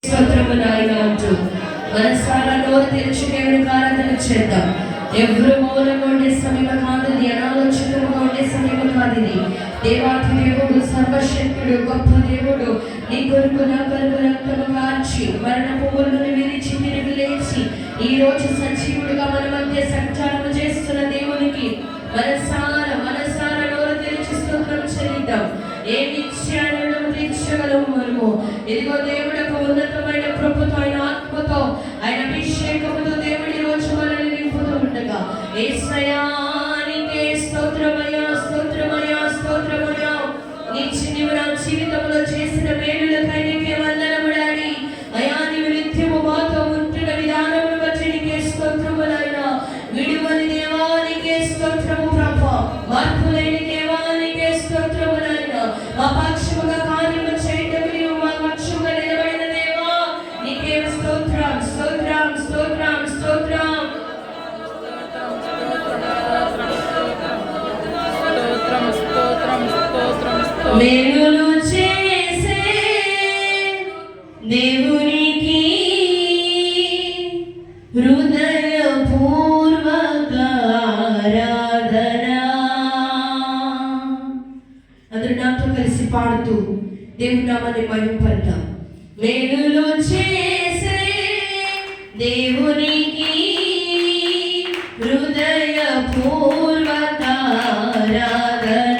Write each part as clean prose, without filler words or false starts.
స్తోత్రము నాయన అంటూ మనసారా నోరు తెరిచి దేవునికి ఆరాధన చేద్దాం. ఎవరు మౌనంగా ఉండే సమయం కాదు, అనాలోచితంగా ఉండే సమయం కాదు. ఇది దేవాతి దేవుడు, సర్వశక్తుడు, గొప్ప దేవుడు నీ కొరకు నా కొరకు రక్తము కార్చి మరణపు ముళ్ళను విరిచి తిరిగి లేచి ఈ రోజు సజీవుడిగా మన మధ్య సంచారం చేస్తున్న దేవునికి మనసారా నోరు తెరిచి స్తోత్రం చెల్లిద్దాం. ఏమి ఇచ్చాడో తీర్చగలము మనము. ఇదిగో దేవుడకు ఉన్నతమైన కృపతో, ఆయన ఆత్మతో, ఆయన అభిషేకముతో దేవుడి రోజు మనల్ని నింపుతూ ఉండగా యేసయ్యానికే స్తోత్రమయ్యా, స్తోత్రమయ్యా, స్తోత్రమయ్యా. నీవు నా జీవితంలో చేసిన మేలులకై నీకే వందనము డాడీ. అయ్యా నీవు నిత్యము మాతో ఉంటున్న విధానమును బట్టి నీకే స్తోత్రము నాయనా. విడువని దేవా నీకే స్తోత్రము ప్రభా. మార్పు లేని దేవా నీకే స్తోత్రము నాయనా. మా పక్షముగా కార్యము చేయటకు నీవు మా పక్షముగా నిలబడిన దేవా నీకే స్తోత్రం, స్తోత్రం, స్తోత్రం, స్తోత్రం. మేలులు చేసే దేవునికి హృదయపూర్వక ఆరాధన. అందరూ నాతో కలిసి పాడుతూ దేవుని నామాన్ని మహిమపడతాం. మేలులు చేసే దేవునికి హృదయపూర్వక ఆరాధన.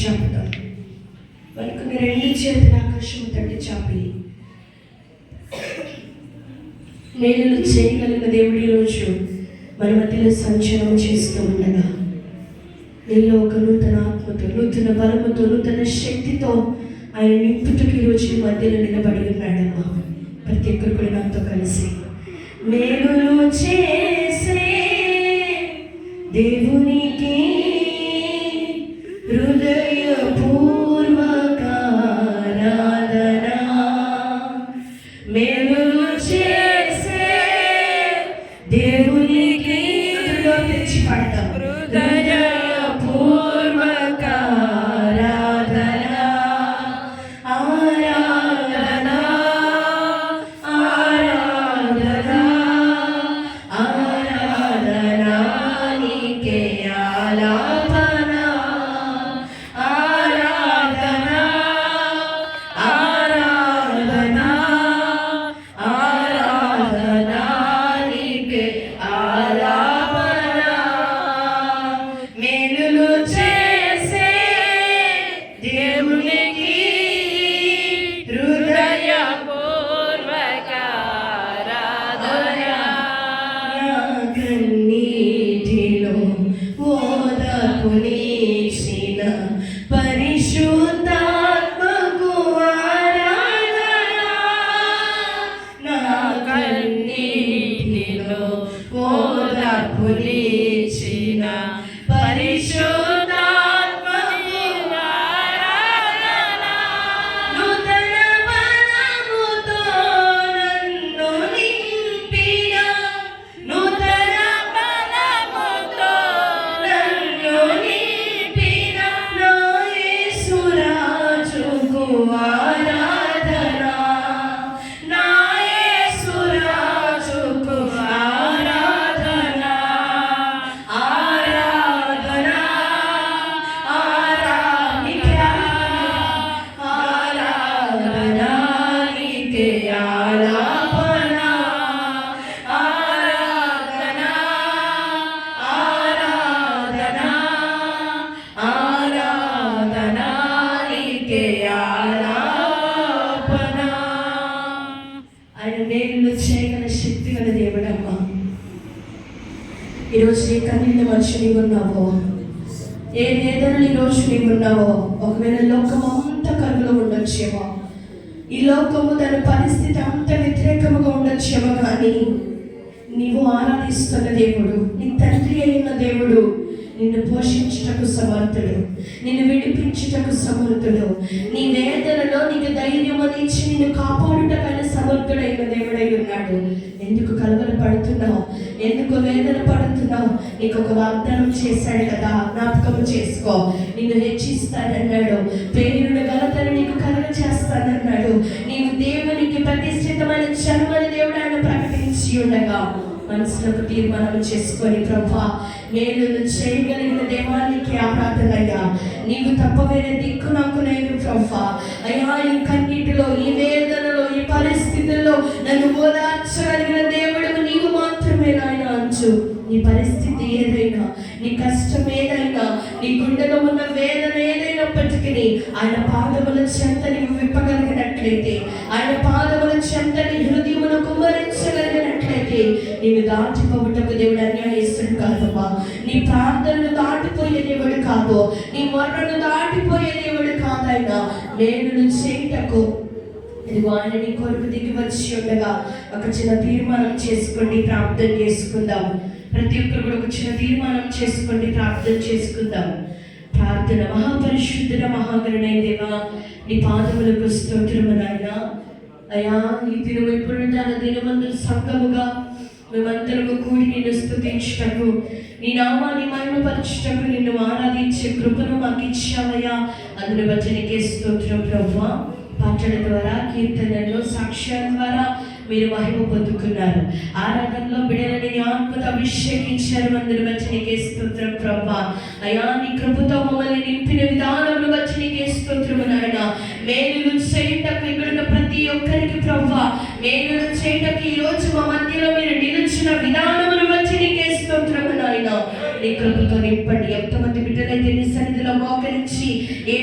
చాపుతాం. మనకు రెండు చేతుల ఆకాశం తట్టి చాపి మేలులు చేయగలిగిన దేవుడి ఈరోజు మన మధ్యలో సంచలనం చేస్తూ ఉండగా నీలో ఒక నూతన ఆత్మతో, నూతన బలముతో, నూతన శక్తితో ఆయన నింపుటకు ఈరోజు మధ్యలో నిలబడి ఉన్నాడమ్మా. ప్రతి ఒక్కరు కూడా నాతో కలిసి మేలులు చేసే దేవునికి హృదయపూర్వక ఆరాధన. మేలులు చేసే దేవునికి తెచ్చి పడతాం. హృదయపూర్వక ఆరాధన, ఆరాధన, ఆరాధన, ఆరాధన నీకే ఆలాపన, ఆరాధన, ఆరాధన, ఆరాధన నీకే ఆలాపన. మేలులు చేసే దేవునికి హృదయపూర్వక ఆరాధన. కన్నీటిలో ఓదార్పునిచ్చిన పరిశుద్ధాత్మకు ఆరాధన. నా కన్నీటిలో ఓదార్పునిచ్చిన పరిశుద్ధాత్మకు ఆరాధన. నూతన బలముతో నన్ను నింపిన, నూతన బలముతో నన్ను నింపిన నా యేసురాజుకు ఆరాధన, నా యేసురాజుకు ఆరాధన, ఆరాధన, ఆరాధన నీకే ఆలాపన, ఆరాధన, ఆరాధన, ఆరాధన నీకే ఆలాపన. ఆయన మేలులు చేయగల శక్తి గల దేవుడమ్మా. ఈరోజు నీ కన్నీళ్ళ మనిషి నీవు ఉన్నావో, ఏ వేదనలు ఈరోజు నీవు ఉన్నావో, ఒకవేళ లోకం అంతా కరువులో ఉండొచ్చేమో, ఈ లోకము దాని పరిస్థితి అంత వ్యతిరేకముగా ఉండొచ్చేమో, కానీ నీవు ఆరాధిస్తున్న దేవుడు, నీ తండ్రి అయిన దేవుడు నిన్ను పోషించుటకు సమర్థుడు, నిన్ను విడిపించుటకు సమర్థుడు, నీ వేదనలో నీకు ధైర్యం ఇచ్చి నిన్ను కాపాడుటకైన సమర్థుడైన దేవుడై ఉన్నాడు. ఎందుకు కలవరపడుతున్నావు? ఎందుకు వేదన పడుతున్నావు? నీకు ఒక వాగ్దానం చేశాడు కదా, జ్ఞాపకం చేసుకో. నిన్ను హెచ్చిస్తానన్నాడు, పేరును ఘనతను నీకు కలుగ చేస్తానన్నాడు. నీవు దేవునికి ప్రతిష్ఠితమైన జన్మని దేవుడు ఆయన ప్రకటించి ఉండగా మనసులో తీర్మానం చేసుకొని, ప్రభా మేలును చేయగలిగిన దేవానికి ఆరాధన అయ్యా, నీవు తప్ప వేరే దిక్కు నాకు లేదు ప్రభా. అయ్యా ఈ కన్నీటిలో, ఈ వేదనలో, ఈ పరిస్థితుల్లో నన్ను ఓదార్చగలిగిన దేవుడు నీవు మాత్రమే నాయన అంచు. నీ పరిస్థితి ఏదైనా, నీ కష్టం ఏదైనా, నీ గుండెలో ఉన్న వేదన ఏదైనప్పటికీ ఆయన పాదముల చెంత నీవు విప్పగలిగినట్లయితే, ఆయన పాదముల చెంత నీ హృదయమును కుమ్మరించగలిగినట్లయితే నీవు దాటిపోవటకు దేవుడు అన్యాయస్తుడు కాదమ్మా. నీ ప్రార్థనలు దాటిపోయే దేవుడు కాదు, నీ మొర్రను దాటిపోయే దేవుడు కాదైన మేలును చేయుటకు ఇదిగో ఆయన నీ కొరకు దిగి వచ్చి ఉండగా ఒక చిన్న తీర్మానం చేసుకోండి, ప్రార్థన చేసుకుందాం. ప్రతి ఒక్కరు కూడా ఒక చిన్న తీర్మానం చేసుకోండి, ప్రార్థన చేసుకుందాం. ప్రార్థన. మహాపరిశుద్ధుడ మహాగణుడైన దేవా, నీ పాదములకు స్తోత్రము నాయన. అయ్యా ఈ దినం ఇప్పుడు తన దినమందు సంఘముగా మేమందరము కూడి నిన్ను స్తుతించుటకు, నీ నామాన్ని మహిమపరచుటకు, నిన్ను ఆరాధించే కృపను మాకు ఇచ్చావయ్యా. అందును బట్టి నీకే స్తోత్రం ప్రభువా. పాటల ద్వారా, కీర్తనలో, సాక్ష్యాల ద్వారా మీరు మహిమ పొందుకున్నారు. ఆరాధనలో బిడ్డలని నీ ఆత్మతో అభిషేకించారు. అందును బట్టి నీకే స్తోత్రం ప్రభువా. అయ్యా నీ కృపతో మమ్మల్ని నింపిన విధానమును బట్టి నీకే స్తోత్రము నాయన. మేలును చేయటకు ఇక్కడ ప్రతి ఒక్కరికి ప్రభువా, మేలును చేయటకు ఈ రోజు మా మధ్యలో మీరు నిలిచిన విధానమును బట్టి నీకే స్తోత్రము నాయన. నీ కృపతో నింపండి. ఎంతమంది బిడ్డలైతే నీ సన్నిధిలో మోకరించి ఏ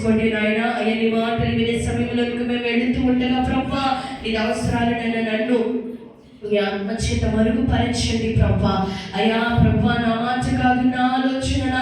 చేసుకోండి నాయన. అయ్యా నీ మాటలు వినే సమయంలోకి మేము వెళుతూ ఉండగా ప్రభా నీ అవసరాలను నన్ను మీ ఆత్మచేత మరుగుపరచండి ప్రభా. అయ్యా ప్రభా నా మాట కాదు, నా ఆలోచన, నా